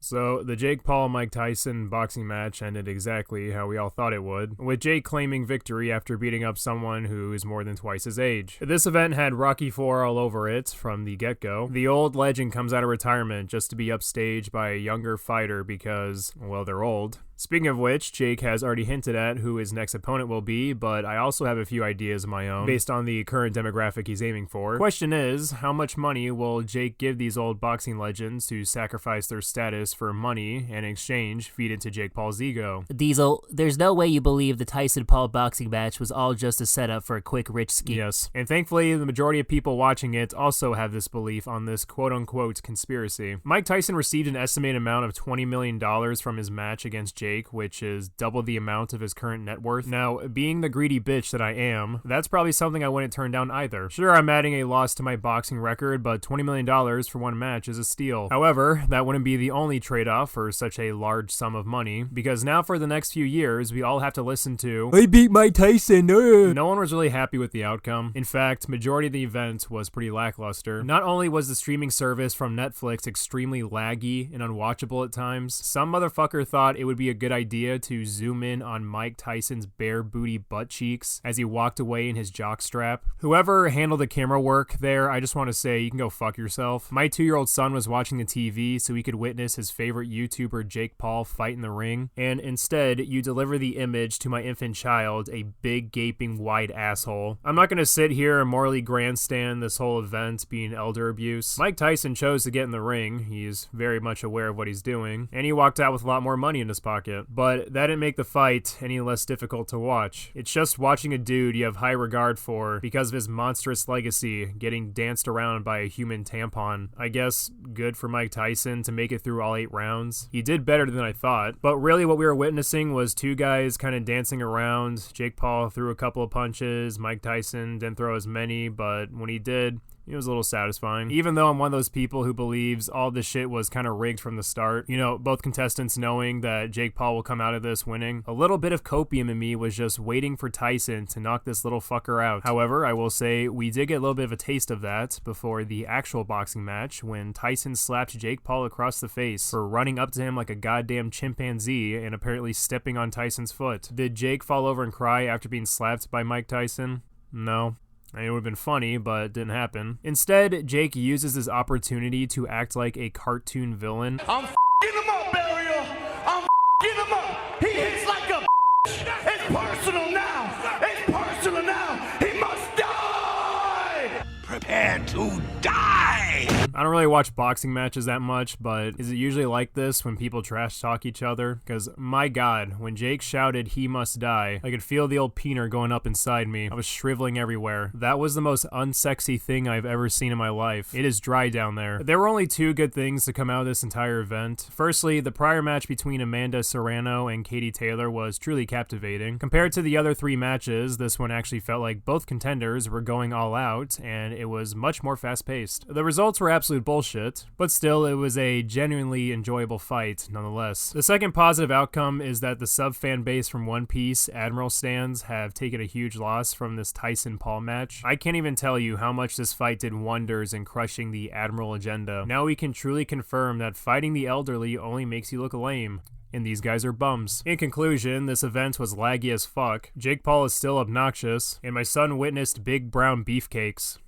So, the Jake Paul-Mike Tyson boxing match ended exactly how we all thought it would, with Jake claiming victory after beating up someone who is more than twice his age. This event had Rocky IV all over it from the get-go. The old legend comes out of retirement just to be upstaged by a younger fighter because, well, they're old. Speaking of which, Jake has already hinted at who his next opponent will be, but I also have a few ideas of my own based on the current demographic he's aiming for. Question is, how much money will Jake give these old boxing legends to sacrifice their status for money and in exchange feed into Jake Paul's ego? Diesel, there's no way you believe the Tyson-Paul boxing match was all just a setup for a quick rich scheme. Yes, and thankfully the majority of people watching it also have this belief on this quote-unquote conspiracy. Mike Tyson received an estimated amount of $20 million from his match against Jake, which is double the amount of his current net worth. Now, being the greedy bitch that I am, that's probably something I wouldn't turn down either. Sure, I'm adding a loss to my boxing record, but $20 million for one match is a steal. However, that wouldn't be the only trade-off for such a large sum of money, because now for the next few years, we all have to listen to, "I beat Mike Tyson." No one was really happy with the outcome. In fact, majority of the event was pretty lackluster. Not only was the streaming service from Netflix extremely laggy and unwatchable at times, some motherfucker thought it would be a good idea to zoom in on Mike Tyson's bare booty butt cheeks as he walked away in his jockstrap. Whoever handled the camera work there, I just want to say you can go fuck yourself. My 2-year-old son was watching the TV so he could witness his favorite YouTuber Jake Paul fight in the ring, and instead you deliver the image to my infant child, a big gaping wide asshole. I'm not going to sit here and morally grandstand this whole event being elder abuse. Mike Tyson chose to get in the ring. He's very much aware of what he's doing, and he walked out with a lot more money in his pocket. But that didn't make the fight any less difficult to watch. It's just watching a dude you have high regard for because of his monstrous legacy getting danced around by a human tampon. I guess good for Mike Tyson to make it through all 8 rounds. He did better than I thought, but really what we were witnessing was two guys kind of dancing around. Jake Paul threw a couple of punches, Mike Tyson didn't throw as many, but when he did, it was a little satisfying. Even though I'm one of those people who believes all this shit was kind of rigged from the start, you know, both contestants knowing that Jake Paul will come out of this winning, a little bit of copium in me was just waiting for Tyson to knock this little fucker out. However, I will say we did get a little bit of a taste of that before the actual boxing match when Tyson slapped Jake Paul across the face for running up to him like a goddamn chimpanzee and apparently stepping on Tyson's foot. Did Jake fall over and cry after being slapped by Mike Tyson? No. I mean, it would have been funny, but it didn't happen. Instead, Jake uses this opportunity to act like a cartoon villain. I'm f***ing him up, Ariel! I'm f***ing him up! He hits like a It's personal now! It's personal now! He must die! Prepare to die! I don't really watch boxing matches that much, but is it usually like this when people trash talk each other? Because, my god, when Jake shouted, "He must die," I could feel the old peener going up inside me. I was shriveling everywhere. That was the most unsexy thing I've ever seen in my life. It is dry down there. There were only 2 good things to come out of this entire event. Firstly, the prior match between Amanda Serrano and Katie Taylor was truly captivating. Compared to the other 3 matches, this one actually felt like both contenders were going all out, and it was much more fast-paced. The results were absolute bullshit, but still it was a genuinely enjoyable fight nonetheless. The second positive outcome is that the sub fan base from One Piece Admiral stands have taken a huge loss from this Tyson-Paul match. I can't even tell you how much this fight did wonders in crushing the Admiral agenda. Now we can truly confirm that fighting the elderly only makes you look lame. And these guys are bums. In conclusion, this event was laggy as fuck, Jake Paul is still obnoxious, and my son witnessed big brown beefcakes.